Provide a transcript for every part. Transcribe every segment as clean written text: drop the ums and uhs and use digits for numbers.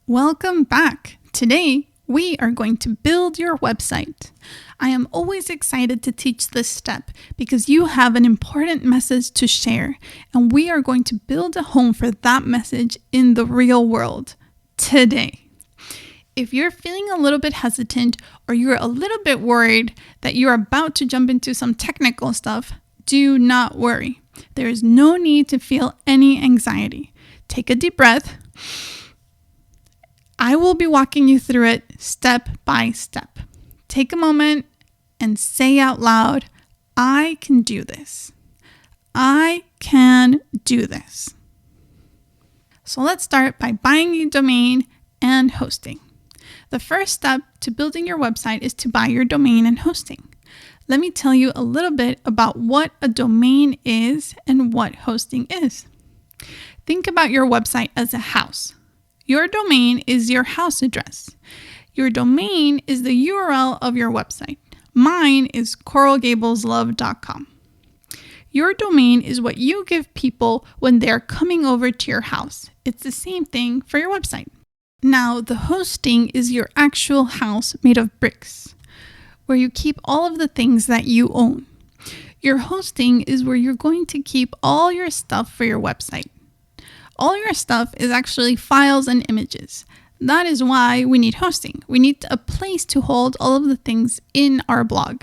Welcome back. Today, we are going to build your website. I am always excited to teach this step because you have an important message to share, and we are going to build a home for that message in the real world today. If you're feeling a little bit hesitant or you're a little bit worried that you're about to jump into some technical stuff, do not worry. There is no need to feel any anxiety. Take a deep breath. I will be walking you through it step by step. Take a moment and say out loud, I can do this. I can do this. So let's start by buying a domain and hosting. The first step to building your website is to buy your domain and hosting. Let me tell you a little bit about what a domain is and what hosting is. Think about your website as a house. Your domain is your house address. Your domain is the URL of your website. Mine is coralgableslove.com. Your domain is what you give people when they're coming over to your house. It's the same thing for your website. Now, the hosting is your actual house made of bricks, where you keep all of the things that you own. Your hosting is where you're going to keep all your stuff for your website. All your stuff is actually files and images. That is why we need hosting. We need a place to hold all of the things in our blog.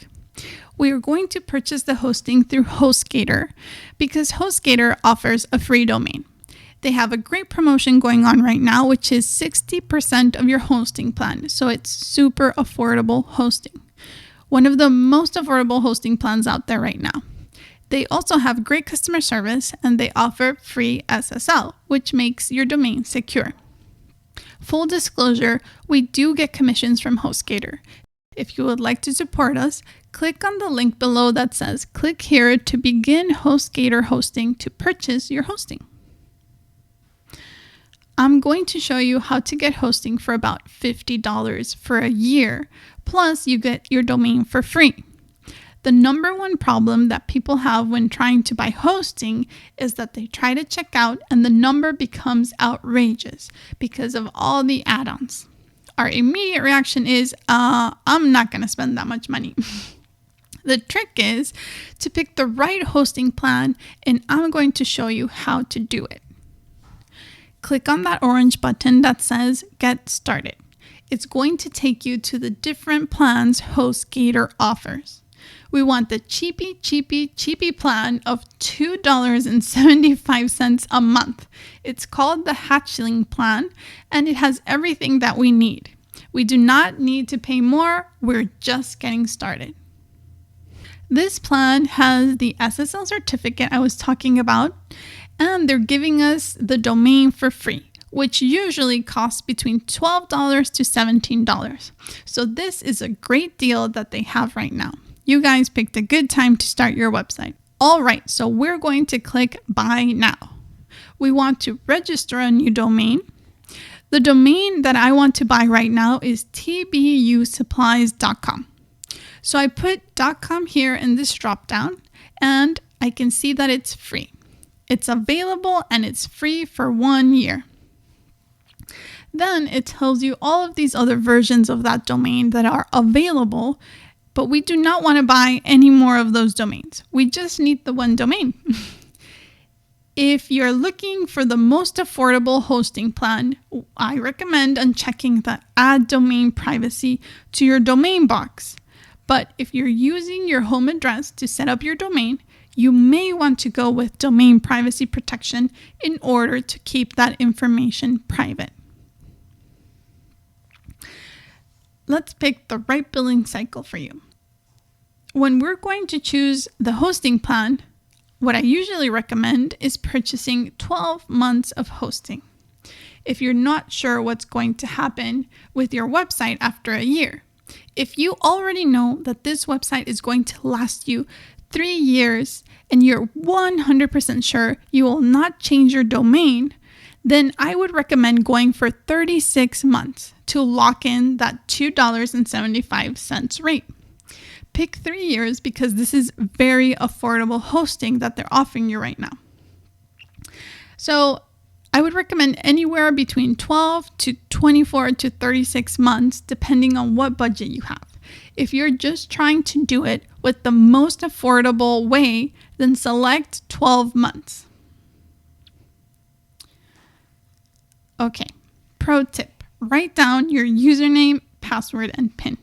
We are going to purchase the hosting through HostGator because HostGator offers a free domain. They have a great promotion going on right now, which is 60% of your hosting plan. So it's super affordable hosting. One of the most affordable hosting plans out there right now. They also have great customer service and they offer free SSL, which makes your domain secure. Full disclosure, we do get commissions from HostGator. If you would like to support us, click on the link below that says click here to begin HostGator hosting to purchase your hosting. I'm going to show you how to get hosting for about $50 for a year, plus you get your domain for free. The number one problem that people have when trying to buy hosting is that they try to check out and the number becomes outrageous because of all the add-ons. Our immediate reaction is, I'm not going to spend that much money. The trick is to pick the right hosting plan, and I'm going to show you how to do it. Click on that orange button that says Get Started. It's going to take you to the different plans HostGator offers. We want the cheapy plan of $2.75 a month. It's called the Hatchling plan, and it has everything that we need. We do not need to pay more. We're just getting started. This plan has the SSL certificate I was talking about, and they're giving us the domain for free, which usually costs between $12 to $17. So this is a great deal that they have right now. You guys picked a good time to start your website. All right, so we're going to click Buy Now. We want to register a new domain. The domain that I want to buy right now is tbusupplies.com. So I put .com here in this drop-down, and I can see that it's free. It's available and it's free for 1 year. Then it tells you all of these other versions of that domain that are available, but we do not want to buy any more of those domains. We just need the one domain. If you're looking for the most affordable hosting plan, I recommend unchecking the Add Domain Privacy to your domain box. But if you're using your home address to set up your domain, you may want to go with Domain Privacy Protection in order to keep that information private. Let's pick the right billing cycle for you. When we're going to choose the hosting plan, what I usually recommend is purchasing 12 months of hosting. If you're not sure what's going to happen with your website after a year, if you already know that this website is going to last you 3 years and you're 100% sure you will not change your domain, then I would recommend going for 36 months to lock in that $2.75 rate. Pick 3 years because this is very affordable hosting that they're offering you right now. So I would recommend anywhere between 12 to 24 to 36 months, depending on what budget you have. If you're just trying to do it with the most affordable way, then select 12 months. Okay, pro tip, write down your username, password, and PIN.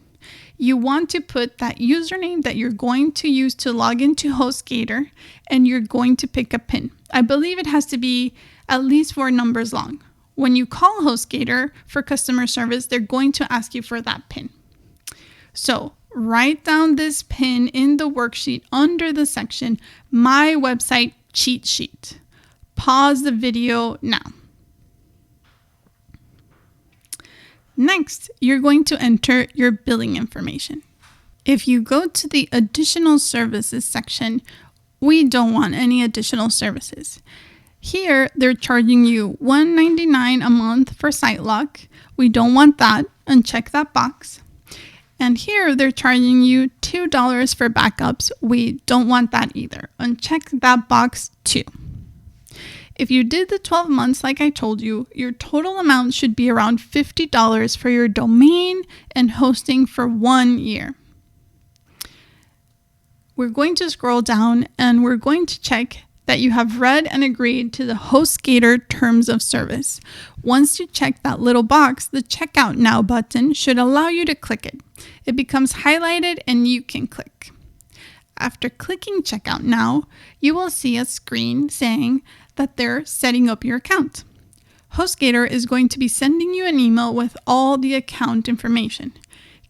You want to put that username that you're going to use to log into HostGator, and you're going to pick a PIN. I believe it has to be at least 4 numbers long. When you call HostGator for customer service, they're going to ask you for that PIN. So write down this PIN in the worksheet under the section, My Website Cheat Sheet. Pause the video now. Next, you're going to enter your billing information. If you go to the Additional Services section, we don't want any additional services. Here, they're charging you $1.99 a month for SiteLock. We don't want that. Uncheck that box. And here, they're charging you $2 for backups. We don't want that either. Uncheck that box too. If you did the 12 months like I told you, your total amount should be around $50 for your domain and hosting for 1 year. We're going to scroll down and we're going to check that you have read and agreed to the HostGator Terms of Service. Once you check that little box, the Checkout Now button should allow you to click it. It becomes highlighted and you can click. After clicking Checkout Now, you will see a screen saying that they're setting up your account. HostGator is going to be sending you an email with all the account information.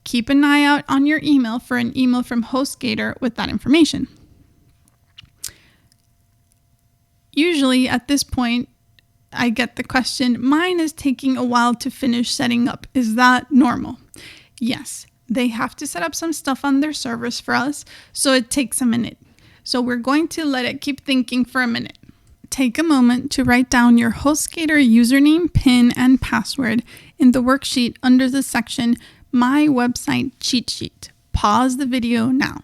Keep an eye out on your email for an email from HostGator with that information. Usually at this point, I get the question, mine is taking a while to finish setting up. Is that normal? Yes, they have to set up some stuff on their servers for us, so it takes a minute. So we're going to let it keep thinking for a minute. Take a moment to write down your HostGator username, PIN, and password in the worksheet under the section My Website Cheat Sheet. Pause the video now.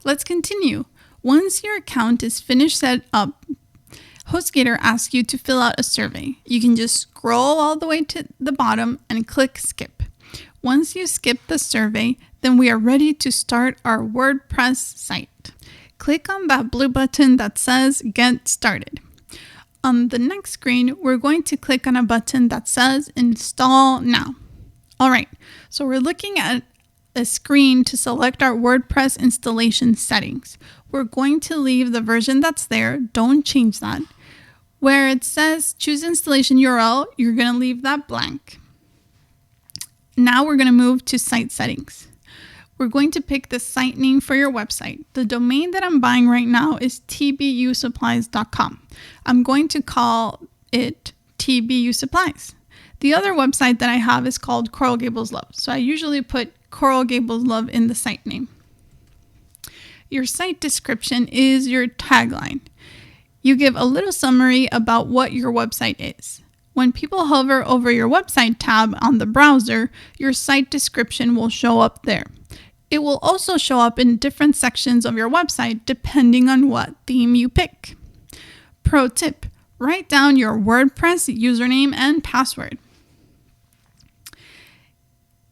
Let's continue. Once your account is finished set up, HostGator asks you to fill out a survey. You can just scroll all the way to the bottom and click skip. Once you skip the survey, then we are ready to start our WordPress site. Click on that blue button that says Get Started. On the next screen, we're going to click on a button that says Install Now. All right, so we're looking at a screen to select our WordPress installation settings. We're going to leave the version that's there. Don't change that. Where it says choose installation URL, you're going to leave that blank. Now we're going to move to site settings. We're going to pick the site name for your website. The domain that I'm buying right now is tbusupplies.com. I'm going to call it TBU Supplies. The other website that I have is called Coral Gables Love. So I usually put Coral Gables Love in the site name. Your site description is your tagline. You give a little summary about what your website is. When people hover over your website tab on the browser, your site description will show up there. It will also show up in different sections of your website depending on what theme you pick. Pro tip, write down your WordPress username and password.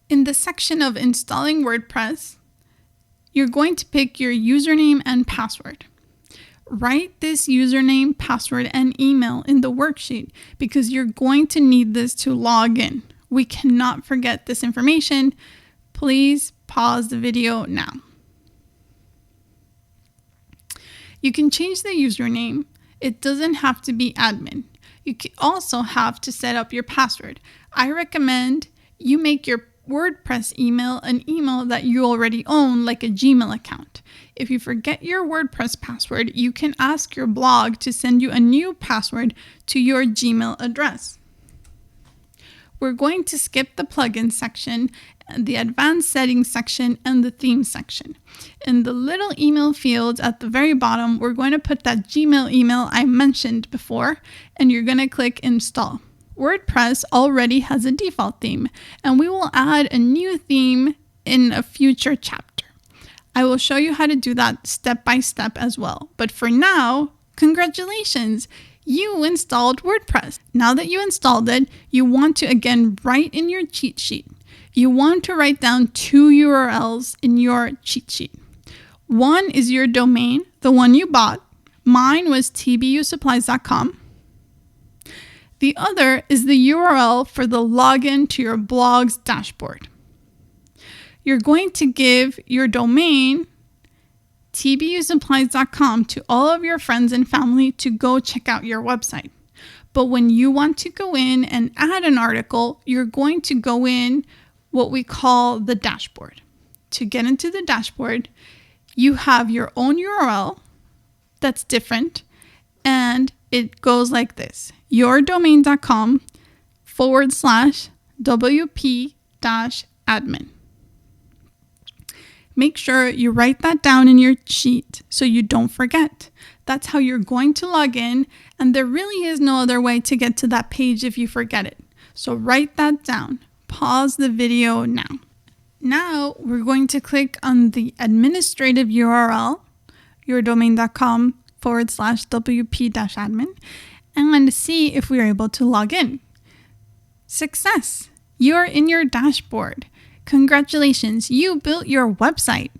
In the section of installing WordPress, you're going to pick your username and password. Write this username, password, and email in the worksheet because you're going to need this to log in. We cannot forget this information. Please pause the video now. You can change the username. It doesn't have to be admin. You also have to set up your password. I recommend you make your WordPress email an email that you already own, like a Gmail account. If you forget your WordPress password, you can ask your blog to send you a new password to your Gmail address. We're going to skip the plugin section, the advanced settings section, and the theme section. In the little email fields at the very bottom, we're going to put that Gmail email I mentioned before, and you're going to click install. WordPress already has a default theme, and we will add a new theme in a future chapter. I will show you how to do that step by step as well. But for now, congratulations! You installed WordPress. Now that you installed it, you want to again write in your cheat sheet. You want to write down 2 URLs in your cheat sheet. One is your domain, the one you bought. Mine was tbusupplies.com. The other is the URL for the login to your blog's dashboard. You're going to give your domain, tbusupplies.com, to all of your friends and family to go check out your website. But when you want to go in and add an article, you're going to go in what we call the dashboard. To get into the dashboard, you have your own URL that's different, and it goes like this: yourdomain.com/WP-admin. Make sure you write that down in your sheet so you don't forget. That's how you're going to log in, and there really is no other way to get to that page if you forget it. So write that down. Pause the video now. Now we're going to click on the administrative URL, yourdomain.com/WP-admin, and see if we are able to log in. Success! You're in your dashboard. Congratulations, you built your website.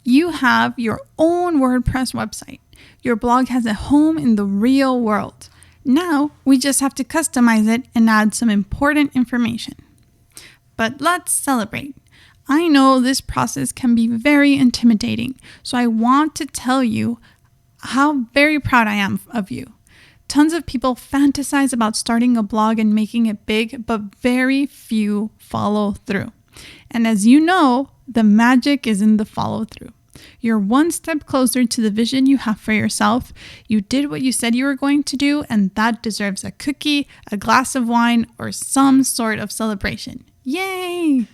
You have your own WordPress website. Your blog has a home in the real world. Now we just have to customize it and add some important information. But let's celebrate. I know this process can be very intimidating, so I want to tell you how very proud I am of you. Tons of people fantasize about starting a blog and making it big, but very few follow through. And as you know, the magic is in the follow through. You're one step closer to the vision you have for yourself. You did what you said you were going to do, and that deserves a cookie, a glass of wine, or some sort of celebration. Yay!